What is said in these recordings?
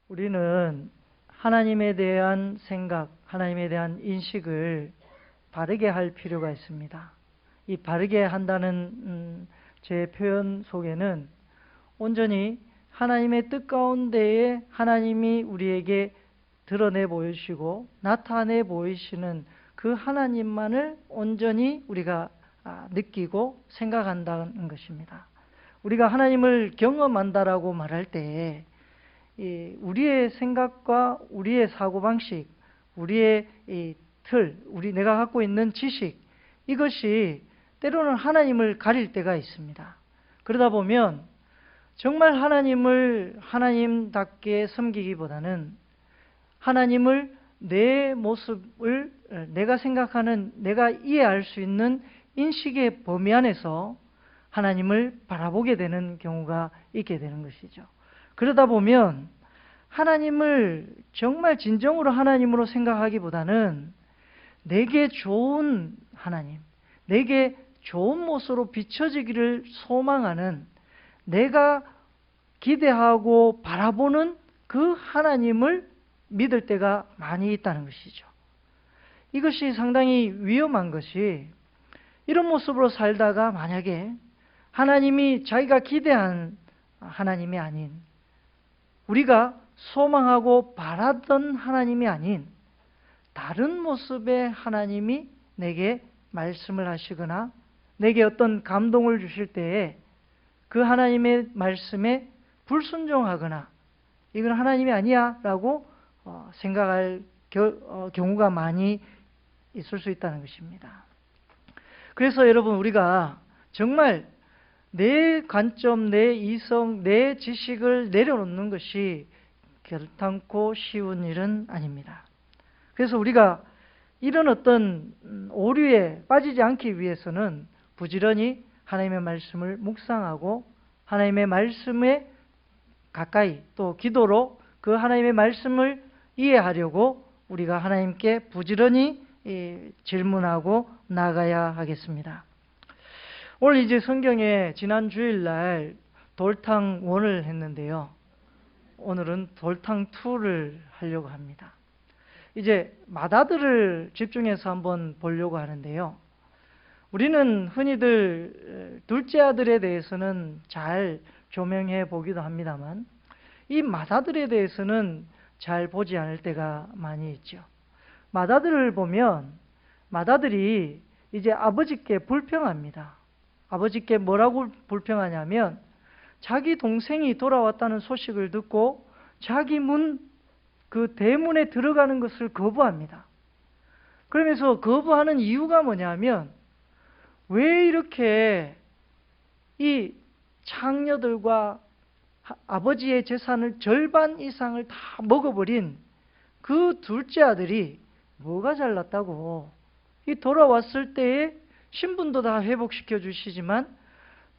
우리는 하나님에 대한 생각, 하나님에 대한 인식을 바르게 할 필요가 있습니다. 이 바르게 한다는 제 표현 속에는 온전히 하나님의 뜻 가운데에 하나님이 우리에게 드러내 보이시고 나타내 보이시는 그 하나님만을 온전히 우리가 느끼고 생각한다는 것입니다. 우리가 하나님을 경험한다라고 말할 때 우리의 생각과 우리의 사고방식, 우리의 내가 갖고 있는 지식, 이것이 때로는 하나님을 가릴 때가 있습니다. 그러다 보면 정말 하나님을 하나님답게 섬기기보다는 하나님을 내 모습을 내가 생각하는, 내가 이해할 수 있는 인식의 범위 안에서 하나님을 바라보게 되는 경우가 있게 되는 것이죠. 그러다 보면 하나님을 정말 진정으로 하나님으로 생각하기보다는 내게 좋은 하나님, 내게 좋은 모습으로 비춰지기를 소망하는, 내가 기대하고 바라보는 그 하나님을 믿을 때가 많이 있다는 것이죠. 이것이 상당히 위험한 것이, 이런 모습으로 살다가 만약에 하나님이 자기가 기대한 하나님이 아닌, 우리가 소망하고 바라던 하나님이 아닌 다른 모습의 하나님이 내게 말씀을 하시거나 내게 어떤 감동을 주실 때에 그 하나님의 말씀에 불순종하거나 이건 하나님이 아니야 라고 생각할 경우가 많이 있을 수 있다는 것입니다. 그래서 여러분, 우리가 정말 내 관점, 내 이성, 내 지식을 내려놓는 것이 결단코 쉬운 일은 아닙니다. 그래서 우리가 이런 어떤 오류에 빠지지 않기 위해서는 부지런히 하나님의 말씀을 묵상하고 하나님의 말씀에 가까이 또 기도로 그 하나님의 말씀을 이해하려고 우리가 하나님께 부지런히 질문하고 나가야 하겠습니다. 오늘 이제 성경에 지난 주일날 돌탕 1을 했는데요. 오늘은 돌탕 2를 하려고 합니다. 이제 맏아들을 집중해서 한번 보려고 하는데요. 우리는 흔히들 둘째 아들에 대해서는 잘 조명해 보기도 합니다만 이 맏아들에 대해서는 잘 보지 않을 때가 많이 있죠. 맏아들을 보면 맏아들이 이제 아버지께 불평합니다. 아버지께 뭐라고 불평하냐면 자기 동생이 돌아왔다는 소식을 듣고 자기 그 대문에 들어가는 것을 거부합니다. 그러면서 거부하는 이유가 뭐냐면 왜 이렇게 이 창녀들과 아버지의 재산을 절반 이상을 다 먹어버린 그 둘째 아들이 뭐가 잘났다고, 이 돌아왔을 때에 신분도 다 회복시켜 주시지만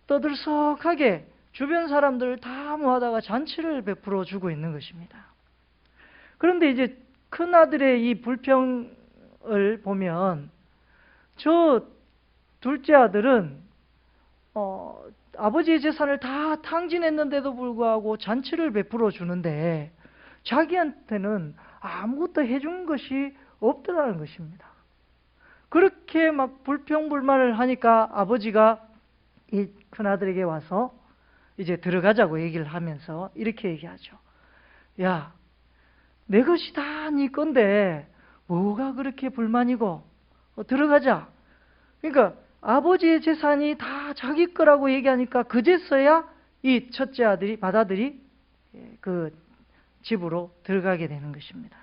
떠들썩하게 주변 사람들을 다 모아다가 잔치를 베풀어 주고 있는 것입니다. 그런데 이제 큰아들의 이 불평을 보면 저 둘째 아들은 아버지의 재산을 다 탕진했는데도 불구하고 잔치를 베풀어 주는데 자기한테는 아무것도 해준 것이 없더라는 것입니다. 그렇게 막 불평불만을 하니까 아버지가 이 큰아들에게 와서 이제 들어가자고 얘기를 하면서 이렇게 얘기하죠. 야, 내 것이 다 네 건데 뭐가 그렇게 불만이고, 들어가자. 그러니까 아버지의 재산이 다 자기 거라고 얘기하니까 그제서야 이 첫째 아들이, 맏아들이 그 집으로 들어가게 되는 것입니다.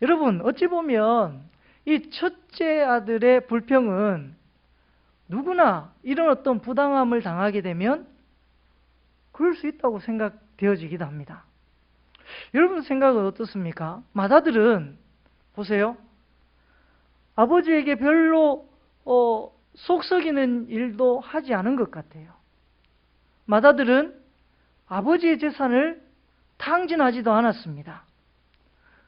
여러분, 어찌 보면 이 첫째 아들의 불평은 누구나 이런 어떤 부당함을 당하게 되면 그럴 수 있다고 생각되어지기도 합니다. 여러분 생각은 어떻습니까? 맏아들은 보세요. 아버지에게 별로 속 썩이는 일도 하지 않은 것 같아요. 맏아들은 아버지의 재산을 탕진하지도 않았습니다.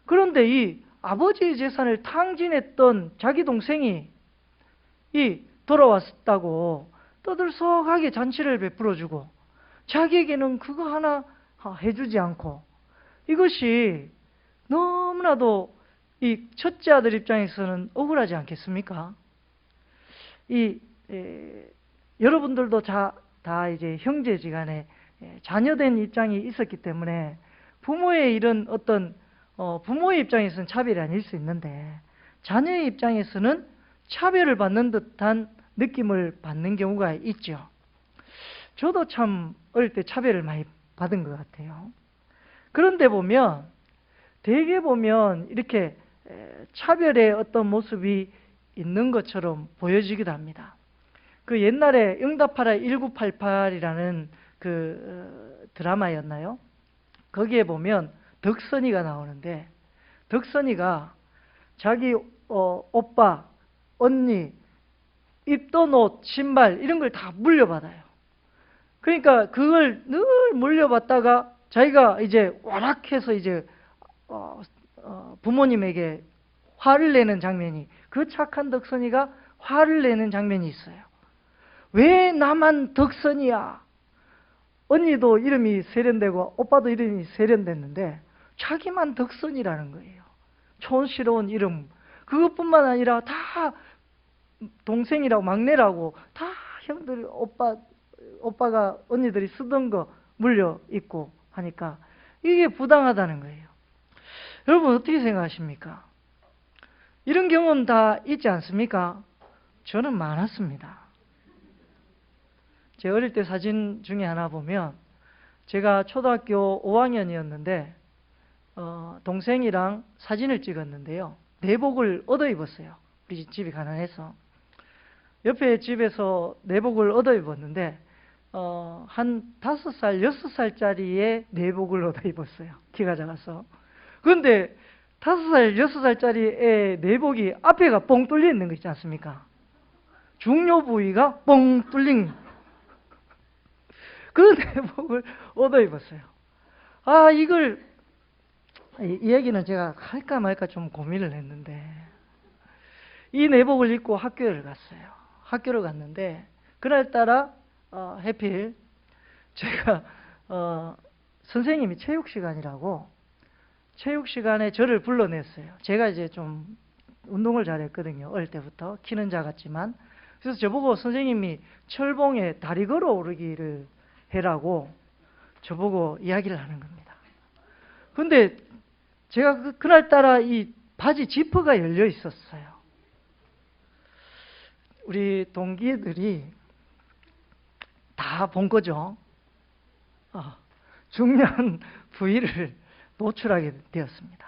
그런데 이 아버지의 재산을 탕진했던 자기 동생이 돌아왔다고 떠들썩하게 잔치를 베풀어주고 자기에게는 그거 하나 해주지 않고 이것이 너무나도 이 첫째 아들 입장에서는 억울하지 않겠습니까? 여러분들도 다 이제 형제지간에 자녀된 입장이 있었기 때문에 부모의 이런 어떤 부모의 입장에서는 차별이 아닐 수 있는데 자녀의 입장에서는 차별을 받는 듯한 느낌을 받는 경우가 있죠. 저도 참 어릴 때 차별을 많이 받은 것 같아요. 그런데 보면 대개 보면 이렇게 차별의 어떤 모습이 있는 것처럼 보여지기도 합니다. 그 옛날에 응답하라 1988이라는 그 드라마였나요? 거기에 보면 덕선이가 나오는데 덕선이가 자기 오빠, 언니, 입던 옷, 신발 이런 걸 다 물려받아요. 그러니까 그걸 늘 물려받다가 자기가 이제 완악해서 이제 부모님에게 화를 내는 장면이, 그 착한 덕선이가 화를 내는 장면이 있어요. 왜 나만 덕선이야? 언니도 이름이 세련되고 오빠도 이름이 세련됐는데 자기만 덕선이라는 거예요. 촌스러운 이름. 그것뿐만 아니라 다 동생이라고 막내라고 다 형들 오빠가 언니들이 쓰던 거 물려 입고 하니까 이게 부당하다는 거예요. 여러분 어떻게 생각하십니까? 이런 경험 다 있지 않습니까? 저는 많았습니다. 제 어릴 때 사진 중에 하나 보면 제가 초등학교 5학년이었는데 동생이랑 사진을 찍었는데요. 내복을 얻어 입었어요. 우리 집이 가난해서. 옆에 집에서 내복을 얻어 입었는데 한 5살, 6살짜리의 내복을 얻어 입었어요. 키가 작아서. 그런데 5살, 6살짜리 애 내복이 앞에가 뻥 뚫려 있는 거 있지 않습니까? 중요 부위가 뻥 뚫린 그 내복을 얻어 입었어요. 이 얘기는 제가 할까 말까 좀 고민을 했는데 이 내복을 입고 학교를 갔어요. 학교를 갔는데 그날따라 해필 제가 선생님이 체육 시간이라고 체육 시간에 저를 불러냈어요. 제가 이제 좀 운동을 잘했거든요. 어릴 때부터. 키는 작았지만. 그래서 저보고 선생님이 철봉에 다리 걸어 오르기를 해라고 저보고 이야기를 하는 겁니다. 근데 제가 그날따라 이 바지 지퍼가 열려 있었어요. 우리 동기들이 다 본 거죠. 중요한 부위를 노출하게 되었습니다.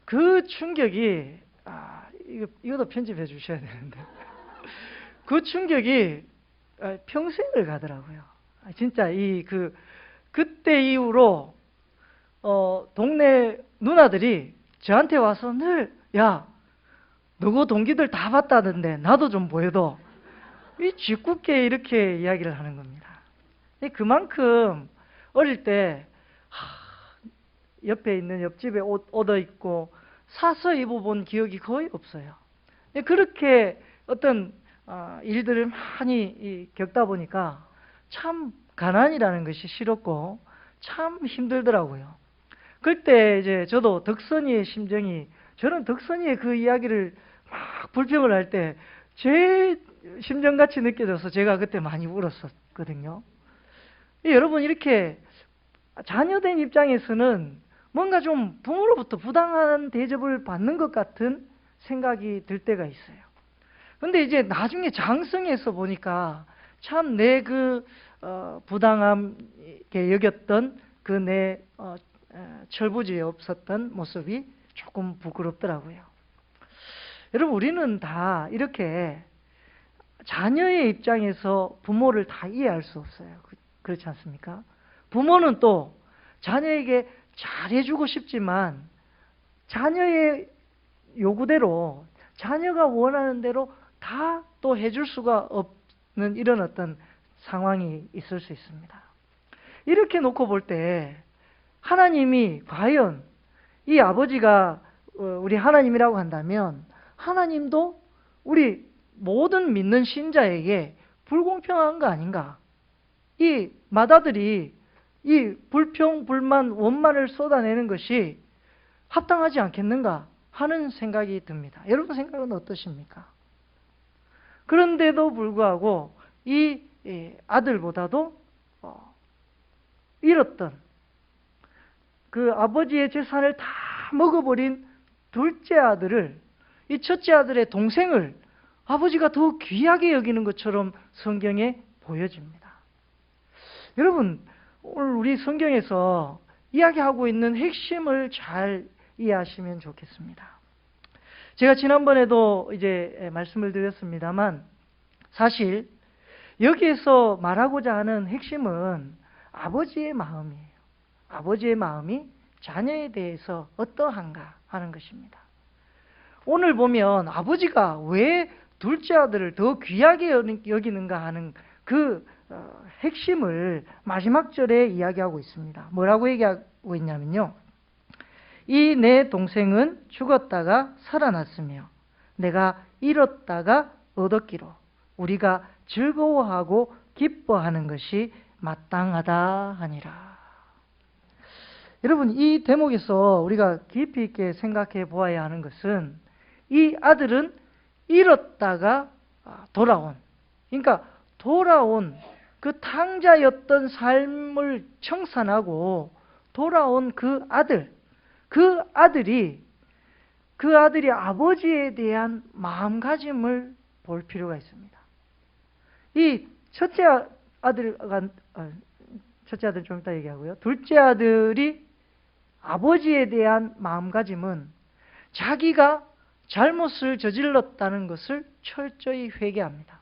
그 충격이 이것도 편집해 주셔야 되는데 그 충격이 평생을 가더라고요. 진짜 그때 이후로 동네 누나들이 저한테 와서 늘 야, 너고 동기들 다 봤다던데 나도 좀 보여도 이 짓궂게 이렇게 이야기를 하는 겁니다. 그만큼 어릴 때 옆에 있는 옆집에 옷 얻어 입고 사서 입어본 기억이 거의 없어요. 그렇게 어떤 일들을 많이 겪다 보니까 참 가난이라는 것이 싫었고 참 힘들더라고요. 그때 이제 저도 덕선이의 심정이, 저는 덕선이의 그 이야기를 막 불평을 할 때 제 심정같이 느껴져서 제가 그때 많이 울었었거든요. 여러분 이렇게 자녀된 입장에서는 뭔가 좀 부모로부터 부당한 대접을 받는 것 같은 생각이 들 때가 있어요. 근데 이제 나중에 장성해서 보니까 참 내 부당하게 여겼던 그 내 철부지에 없었던 모습이 조금 부끄럽더라고요. 여러분 우리는 다 이렇게 자녀의 입장에서 부모를 다 이해할 수 없어요. 그렇지 않습니까? 부모는 또 자녀에게 잘해주고 싶지만 자녀의 요구대로 자녀가 원하는 대로 다 또 해줄 수가 없는 이런 어떤 상황이 있을 수 있습니다. 이렇게 놓고 볼 때 하나님이 과연 이 아버지가 우리 하나님이라고 한다면 하나님도 우리 모든 믿는 신자에게 불공평한 거 아닌가? 이 맏아들이 이 불평, 불만, 원만을 쏟아내는 것이 합당하지 않겠는가 하는 생각이 듭니다. 여러분 생각은 어떠십니까? 그런데도 불구하고 이 아들보다도 잃었던 그 아버지의 재산을 다 먹어버린 둘째 아들을, 이 첫째 아들의 동생을 아버지가 더 귀하게 여기는 것처럼 성경에 보여집니다. 여러분, 오늘 우리 성경에서 이야기하고 있는 핵심을 잘 이해하시면 좋겠습니다. 제가 지난번에도 이제 말씀을 드렸습니다만, 사실 여기에서 말하고자 하는 핵심은 아버지의 마음이에요. 아버지의 마음이 자녀에 대해서 어떠한가 하는 것입니다. 오늘 보면 아버지가 왜 둘째 아들을 더 귀하게 여기는가 하는 그 핵심을 마지막 절에 이야기하고 있습니다. 뭐라고 얘기하고 있냐면요, 이 내 동생은 죽었다가 살아났으며 내가 잃었다가 얻었기로 우리가 즐거워하고 기뻐하는 것이 마땅하다 하니라. 여러분, 이 대목에서 우리가 깊이 있게 생각해 보아야 하는 것은, 이 아들은 잃었다가 돌아온, 그러니까 돌아온 그 탕자였던 삶을 청산하고 돌아온 그 아들이 아버지에 대한 마음가짐을 볼 필요가 있습니다. 이 첫째 아들 좀 이따 얘기하고요. 둘째 아들이 아버지에 대한 마음가짐은 자기가 잘못을 저질렀다는 것을 철저히 회개합니다.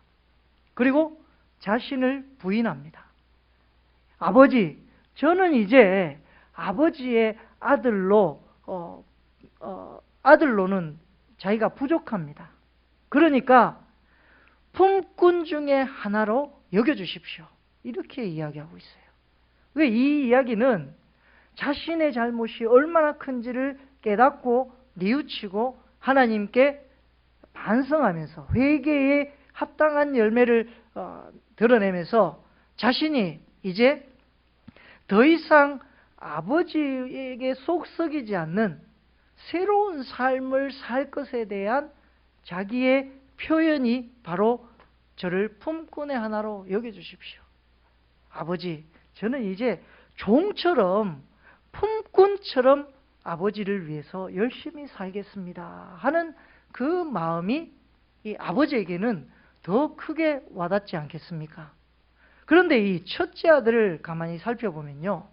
그리고 자신을 부인합니다. 아버지, 저는 이제 아버지의 아들로는 자기가 부족합니다. 그러니까 품꾼 중에 하나로 여겨주십시오. 이렇게 이야기하고 있어요. 왜? 이 이야기는 자신의 잘못이 얼마나 큰지를 깨닫고 뉘우치고 하나님께 반성하면서 회개에 합당한 열매를 드러내면서 자신이 이제 더 이상 아버지에게 속 썩이지 않는 새로운 삶을 살 것에 대한 자기의 표현이 바로 저를 품꾼의 하나로 여겨주십시오. 아버지, 저는 이제 종처럼, 품꾼처럼 아버지를 위해서 열심히 살겠습니다 하는 그 마음이 이 아버지에게는 더 크게 와닿지 않겠습니까? 그런데 이 첫째 아들을 가만히 살펴보면요,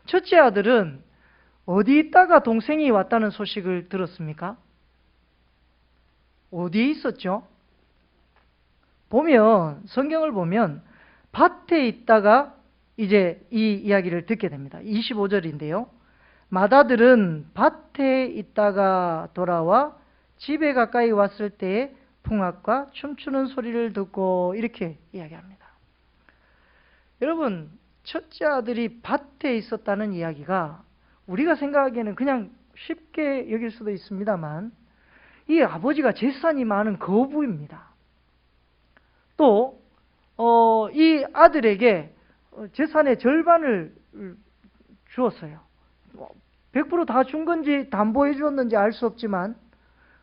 첫째 아들은 어디 있다가 동생이 왔다는 소식을 들었습니까? 어디에 있었죠? 성경을 보면 밭에 있다가 이제 이 이야기를 듣게 됩니다. 25절인데요. 맏아들은 밭에 있다가 돌아와 집에 가까이 왔을 때에 풍악과 춤추는 소리를 듣고, 이렇게 이야기합니다. 여러분, 첫째 아들이 밭에 있었다는 이야기가 우리가 생각하기에는 그냥 쉽게 여길 수도 있습니다만, 이 아버지가 재산이 많은 거부입니다. 또 이 아들에게 재산의 절반을 주었어요. 100% 다 준 건지 담보해 주었는지 알 수 없지만,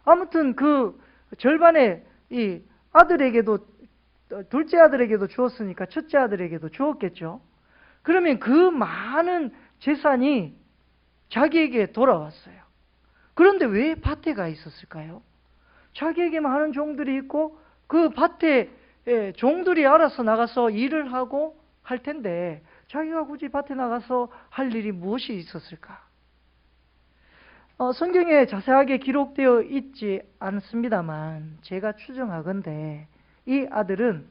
아무튼 그 절반에 이 아들에게도, 둘째 아들에게도 주었으니까 첫째 아들에게도 주었겠죠. 그러면 그 많은 재산이 자기에게 돌아왔어요. 그런데 왜 밭에 가 있었을까요? 자기에게 많은 종들이 있고 그 밭에 종들이 알아서 나가서 일을 하고 할 텐데 자기가 굳이 밭에 나가서 할 일이 무엇이 있었을까? 성경에 자세하게 기록되어 있지 않습니다만 제가 추정하건대 이 아들은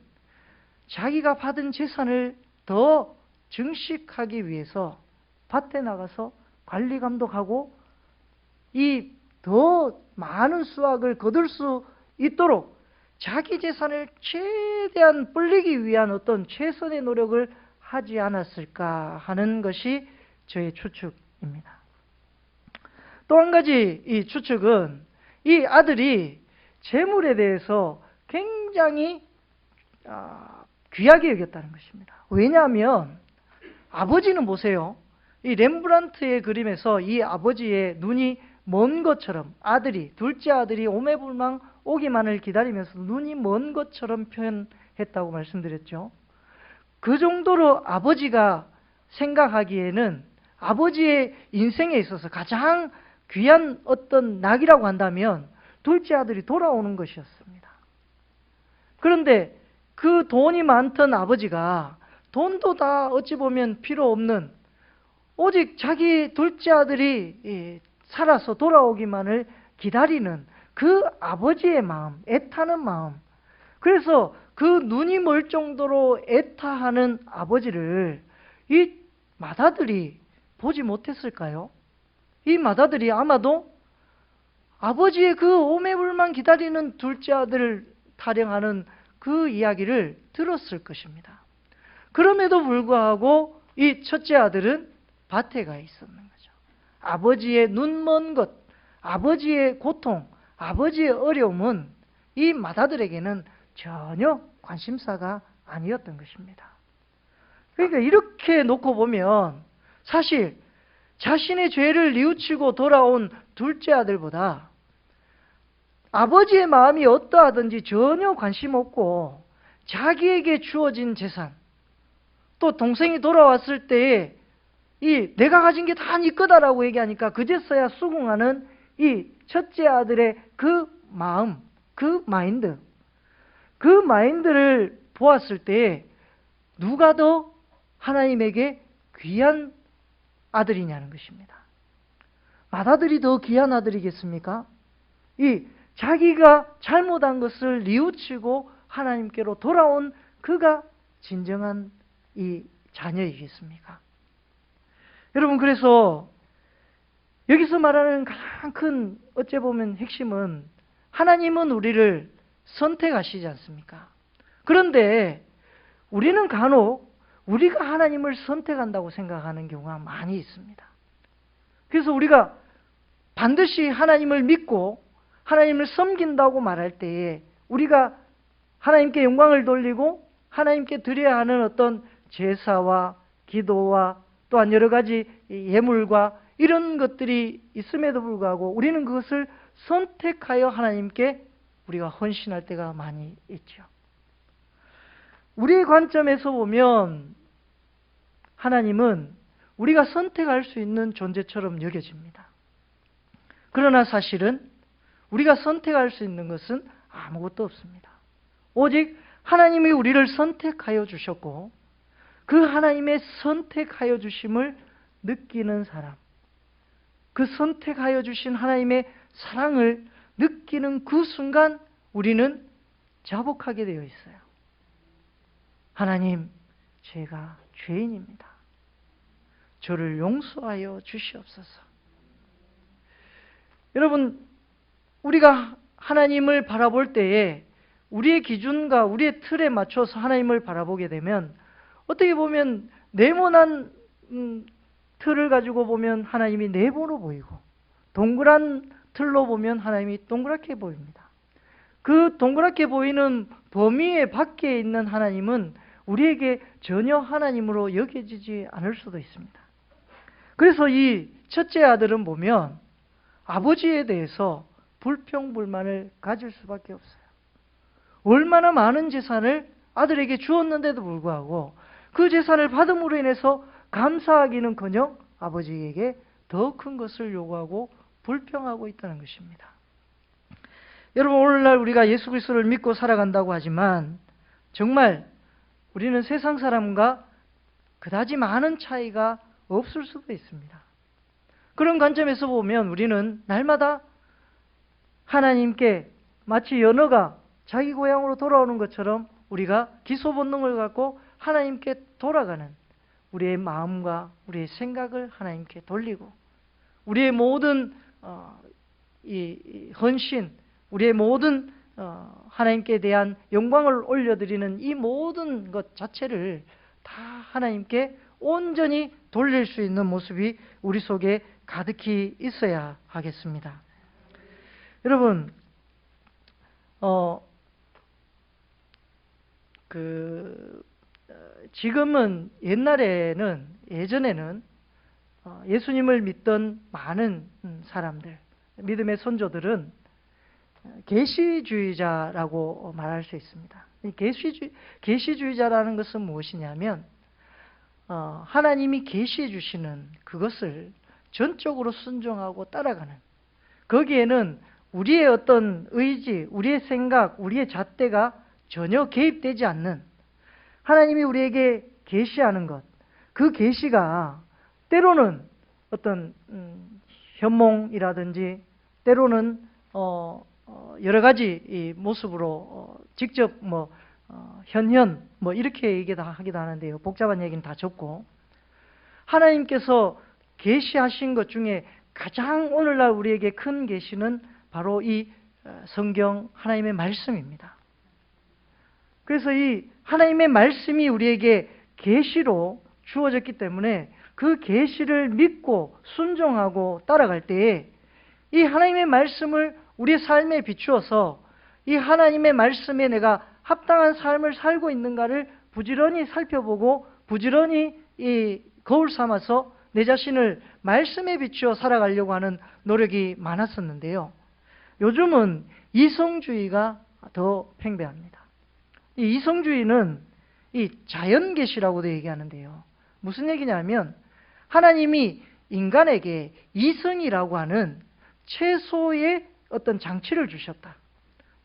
자기가 받은 재산을 더 증식하기 위해서 밭에 나가서 관리 감독하고 이 더 많은 수확을 거둘 수 있도록 자기 재산을 최대한 불리기 위한 어떤 최선의 노력을 하지 않았을까 하는 것이 저의 추측입니다. 또 한 가지 이 추측은 이 아들이 재물에 대해서 굉장히 귀하게 여겼다는 것입니다. 왜냐하면 아버지는 보세요. 이 렘브란트의 그림에서 이 아버지의 눈이 먼 것처럼, 둘째 아들이 오매불망 오기만을 기다리면서 눈이 먼 것처럼 표현했다고 말씀드렸죠. 그 정도로 아버지가 생각하기에는 아버지의 인생에 있어서 가장 귀한 어떤 낙이라고 한다면 둘째 아들이 돌아오는 것이었습니다. 그런데 그 돈이 많던 아버지가 돈도 다 어찌 보면 필요 없는, 오직 자기 둘째 아들이 살아서 돌아오기만을 기다리는 그 아버지의 마음, 애타는 마음. 그래서 그 눈이 멀 정도로 애타하는 아버지를 이 맏아들이 보지 못했을까요? 이 맏아들이 아마도 아버지의 그 오매불만 기다리는 둘째 아들을 타령하는 그 이야기를 들었을 것입니다. 그럼에도 불구하고 이 첫째 아들은 밭에 가 있었는 거죠. 아버지의 눈먼 것, 아버지의 고통, 아버지의 어려움은 이 맏아들에게는 전혀 관심사가 아니었던 것입니다. 그러니까 이렇게 놓고 보면 사실 자신의 죄를 뉘우치고 돌아온 둘째 아들보다 아버지의 마음이 어떠하든지 전혀 관심 없고 자기에게 주어진 재산, 또 동생이 돌아왔을 때에 내가 가진 게 다 네 거다라고 얘기하니까 그제서야 수긍하는 이 첫째 아들의 그 마음, 그 마인드를 보았을 때에 누가 더 하나님에게 귀한 아들이냐는 것입니다. 맏아들이 더 귀한 아들이겠습니까? 자기가 잘못한 것을 뉘우치고 하나님께로 돌아온 그가 진정한 이 자녀이겠습니까? 여러분, 그래서 여기서 말하는 가장 큰 어째 보면 핵심은 하나님은 우리를 선택하시지 않습니까? 그런데 우리는 간혹 우리가 하나님을 선택한다고 생각하는 경우가 많이 있습니다. 그래서 우리가 반드시 하나님을 믿고 하나님을 섬긴다고 말할 때에 우리가 하나님께 영광을 돌리고 하나님께 드려야 하는 어떤 제사와 기도와 또한 여러 가지 예물과 이런 것들이 있음에도 불구하고 우리는 그것을 선택하여 하나님께 우리가 헌신할 때가 많이 있죠. 우리의 관점에서 보면 하나님은 우리가 선택할 수 있는 존재처럼 여겨집니다. 그러나 사실은 우리가 선택할 수 있는 것은 아무것도 없습니다. 오직 하나님이 우리를 선택하여 주셨고 그 하나님의 선택하여 주심을 느끼는 사람, 그 선택하여 주신 하나님의 사랑을 느끼는 그 순간 우리는 자복하게 되어 있어요. 하나님, 제가 죄인입니다. 저를 용서하여 주시옵소서. 여러분, 우리가 하나님을 바라볼 때에 우리의 기준과 우리의 틀에 맞춰서 하나님을 바라보게 되면 어떻게 보면 네모난 틀을 가지고 보면 하나님이 네모로 보이고 동그란 틀로 보면 하나님이 동그랗게 보입니다. 그 동그랗게 보이는 범위의 밖에 있는 하나님은 우리에게 전혀 하나님으로 여겨지지 않을 수도 있습니다. 그래서 이 첫째 아들은 보면 아버지에 대해서 불평불만을 가질 수밖에 없어요. 얼마나 많은 재산을 아들에게 주었는데도 불구하고 그 재산을 받음으로 인해서 감사하기는커녕 아버지에게 더 큰 것을 요구하고 불평하고 있다는 것입니다. 여러분, 오늘날 우리가 예수 그리스도를 믿고 살아간다고 하지만 정말 우리는 세상 사람과 그다지 많은 차이가 없을 수도 있습니다. 그런 관점에서 보면 우리는 날마다 하나님께 마치 연어가 자기 고향으로 돌아오는 것처럼 우리가 기소 본능을 갖고 하나님께 돌아가는 우리의 마음과 우리의 생각을 하나님께 돌리고 우리의 모든 이 헌신, 우리의 모든 하나님께 대한 영광을 올려드리는 이 모든 것 자체를 다 하나님께 온전히 돌릴 수 있는 모습이 우리 속에 가득히 있어야 하겠습니다. 여러분, 지금은 예전에는 예수님을 믿던 많은 사람들, 믿음의 선조들은 계시주의자라고 말할 수 있습니다. 계시주의자라는 것은 무엇이냐면 하나님이 계시해 주시는 그것을 전적으로 순종하고 따라가는, 거기에는 우리의 어떤 의지, 우리의 생각, 우리의 잣대가 전혀 개입되지 않는, 하나님이 우리에게 계시하는 것, 그 계시가 때로는 어떤 현몽이라든지 때로는 여러 가지 이 모습으로 직접 현현 이렇게 하기도 하는데요. 복잡한 얘기는 다 적고, 하나님께서 계시하신 것 중에 가장 오늘날 우리에게 큰 계시는 바로 이 성경 하나님의 말씀입니다. 그래서 이 하나님의 말씀이 우리에게 계시로 주어졌기 때문에 그 계시를 믿고 순종하고 따라갈 때에 이 하나님의 말씀을 우리의 삶에 비추어서 이 하나님의 말씀에 내가 합당한 삶을 살고 있는가를 부지런히 살펴보고 부지런히 이 거울 삼아서 내 자신을 말씀에 비추어 살아가려고 하는 노력이 많았었는데요. 요즘은 이성주의가 더 팽배합니다. 이 이성주의는 이 자연계시라고도 얘기하는데요. 무슨 얘기냐면 하나님이 인간에게 이성이라고 하는 최소의 어떤 장치를 주셨다.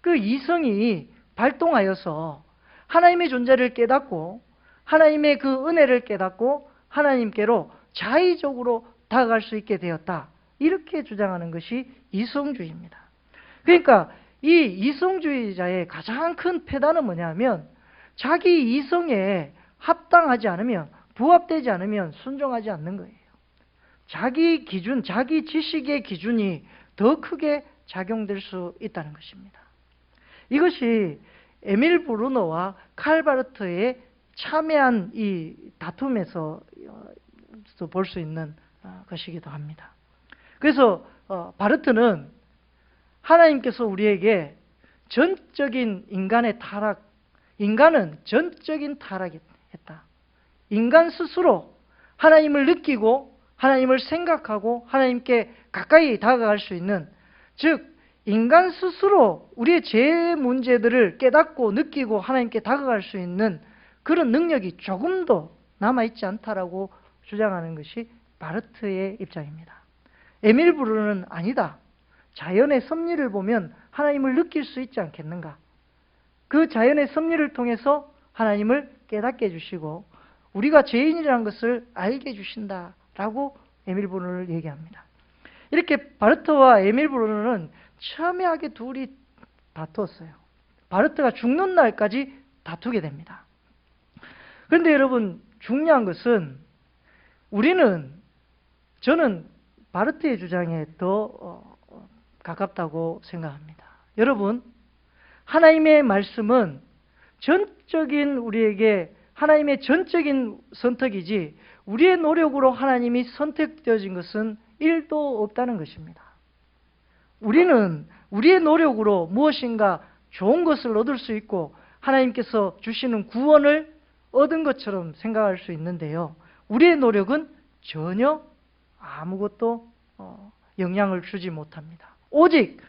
그 이성이 발동하여서 하나님의 존재를 깨닫고 하나님의 그 은혜를 깨닫고 하나님께로 자의적으로 다가갈 수 있게 되었다. 이렇게 주장하는 것이 이성주의입니다. 그러니까 이 이성주의자의 가장 큰 폐단은 뭐냐면 자기 이성에 합당하지 않으면, 부합되지 않으면 순종하지 않는 거예요. 자기 기준, 자기 지식의 기준이 더 크게 작용될 수 있다는 것입니다. 이것이 에밀 브루너와 칼 바르트의 참여한 이 다툼에서 볼 수 있는 것이기도 합니다. 그래서 바르트는 하나님께서 우리에게 전적인 인간의 타락, 인간은 전적인 타락했다. 인간 스스로 하나님을 느끼고 하나님을 생각하고 하나님께 가까이 다가갈 수 있는, 즉 인간 스스로 우리의 죄 문제들을 깨닫고 느끼고 하나님께 다가갈 수 있는 그런 능력이 조금도 남아있지 않다라고 주장하는 것이 바르트의 입장입니다. 에밀 브루너는 아니다. 자연의 섭리를 보면 하나님을 느낄 수 있지 않겠는가. 그 자연의 섭리를 통해서 하나님을 깨닫게 해주시고 우리가 죄인이라는 것을 알게 해주신다라고 에밀 브루너를 얘기합니다. 이렇게 바르트와 에밀 브루너는 첨예하게 둘이 다투었어요. 바르트가 죽는 날까지 다투게 됩니다. 그런데 여러분, 중요한 것은 저는 바르트의 주장에 더 가깝다고 생각합니다. 여러분, 하나님의 말씀은 전적인 우리에게 하나님의 전적인 선택이지 우리의 노력으로 하나님이 선택되어진 것은 1도 없다는 것입니다. 우리는 우리의 노력으로 무엇인가 좋은 것을 얻을 수 있고 하나님께서 주시는 구원을 얻은 것처럼 생각할 수 있는데요. 우리의 노력은 전혀 아무것도 영향을 주지 못합니다. 오직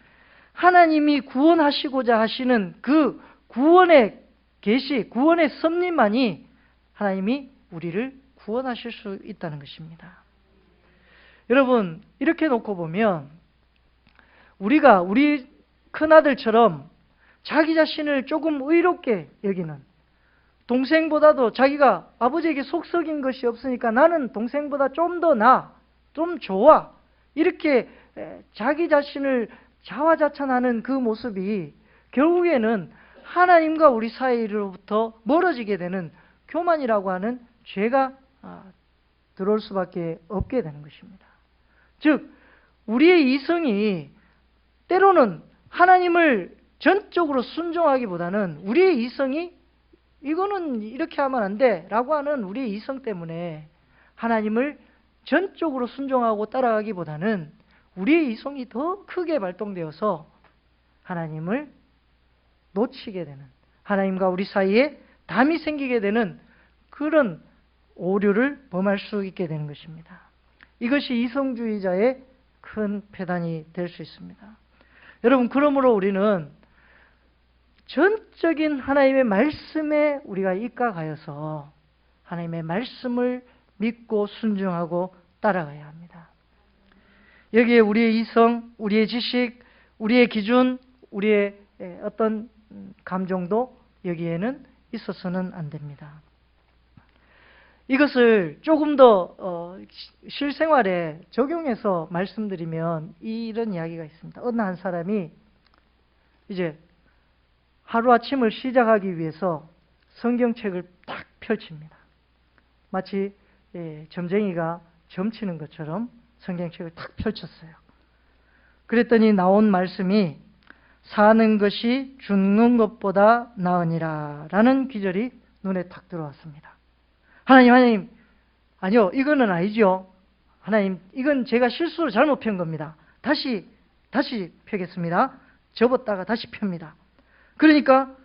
하나님이 구원하시고자 하시는 그 구원의 계시, 구원의 섭리만이 하나님이 우리를 구원하실 수 있다는 것입니다. 여러분, 이렇게 놓고 보면 우리가 우리 큰아들처럼 자기 자신을 조금 의롭게 여기는, 동생보다도 자기가 아버지에게 속썩인 것이 없으니까 나는 동생보다 좀 더 나아, 좀 좋아, 이렇게 자기 자신을 자화자찬하는 그 모습이 결국에는 하나님과 우리 사이로부터 멀어지게 되는 교만이라고 하는 죄가 들어올 수밖에 없게 되는 것입니다. 즉 우리의 이성이 때로는 하나님을 전적으로 순종하기보다는 우리의 이성이 이거는 이렇게 하면 안 돼 라고 하는 우리의 이성 때문에 하나님을 전적으로 순종하고 따라가기보다는 우리의 이성이 더 크게 발동되어서 하나님을 놓치게 되는, 하나님과 우리 사이에 담이 생기게 되는 그런 오류를 범할 수 있게 되는 것입니다. 이것이 이성주의자의 큰 폐단이 될 수 있습니다. 여러분, 그러므로 우리는 전적인 하나님의 말씀에 우리가 입각하여서 하나님의 말씀을 믿고 순종하고 따라가야 합니다. 여기에 우리의 이성, 우리의 지식, 우리의 기준, 우리의 어떤 감정도 여기에는 있어서는 안 됩니다. 이것을 조금 더 실생활에 적용해서 말씀드리면 이런 이야기가 있습니다. 어느 한 사람이 이제 하루아침을 시작하기 위해서 성경책을 딱 펼칩니다. 마치 점쟁이가 점치는 것처럼 성경책을 딱 펼쳤어요. 그랬더니 나온 말씀이 사는 것이 죽는 것보다 나으니라 라는 귀절이 눈에 탁 들어왔습니다. 하나님, 아니요, 이거는 아니죠. 하나님, 이건 제가 실수로 잘못 편 겁니다. 다시 펴겠습니다. 접었다가 다시 펴니다. 그러니까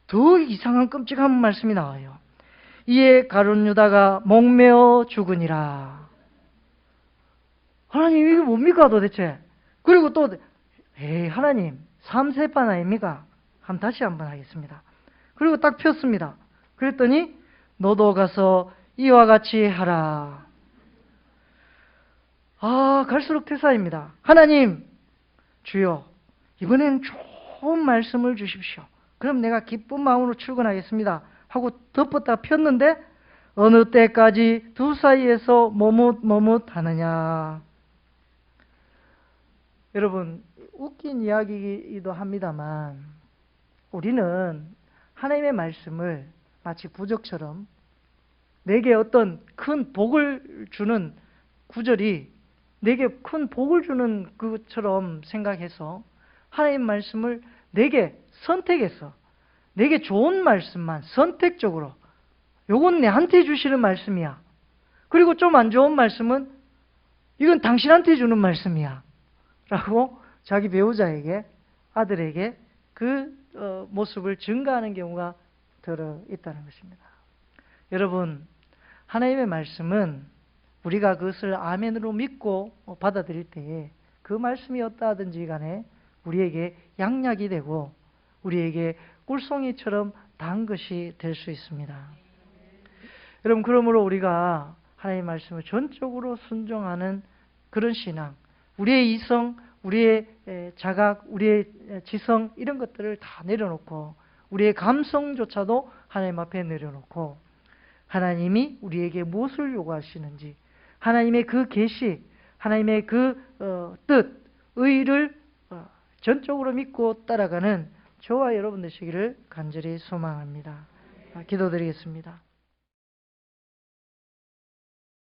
더 이상한 끔찍한 말씀이 나와요. 이에 가룟 유다가 목매어 죽으니라. 하나님, 이게 뭡니까 도대체? 그리고 또 하나님, 3세판 아닙니까? 다시 한번 하겠습니다. 그리고 딱 폈습니다. 그랬더니 너도 가서 이와 같이 하라. 갈수록 태사입니다. 하나님, 주여, 이번엔 좋은 말씀을 주십시오. 그럼 내가 기쁜 마음으로 출근하겠습니다. 하고 덮었다 폈는데 어느 때까지 두 사이에서 머뭇하느냐. 여러분, 웃긴 이야기이기도 합니다만 우리는 하나님의 말씀을 마치 부적처럼 내게 어떤 큰 복을 주는 구절이 내게 큰 복을 주는 것처럼 생각해서 하나님 말씀을 내게 선택해서 내게 좋은 말씀만 선택적으로 요건 내한테 주시는 말씀이야. 그리고 좀 안 좋은 말씀은 이건 당신한테 주는 말씀이야. 라고 자기 배우자에게, 아들에게 그 모습을 증가하는 경우가 들어 있다는 것입니다. 여러분, 하나님의 말씀은 우리가 그것을 아멘으로 믿고 받아들일 때에 그 말씀이 어떠하든지 간에 우리에게 양약이 되고 우리에게 꿀송이처럼 단 것이 될 수 있습니다. 여러분, 그러므로 우리가 하나님의 말씀을 전적으로 순종하는 그런 신앙, 우리의 이성, 우리의 자각, 우리의 지성 이런 것들을 다 내려놓고 우리의 감성조차도 하나님 앞에 내려놓고 하나님이 우리에게 무엇을 요구하시는지 하나님의 그 계시, 하나님의 그 뜻, 의를 전적으로 믿고 따라가는 저와 여러분 되시기를 간절히 소망합니다. 기도드리겠습니다.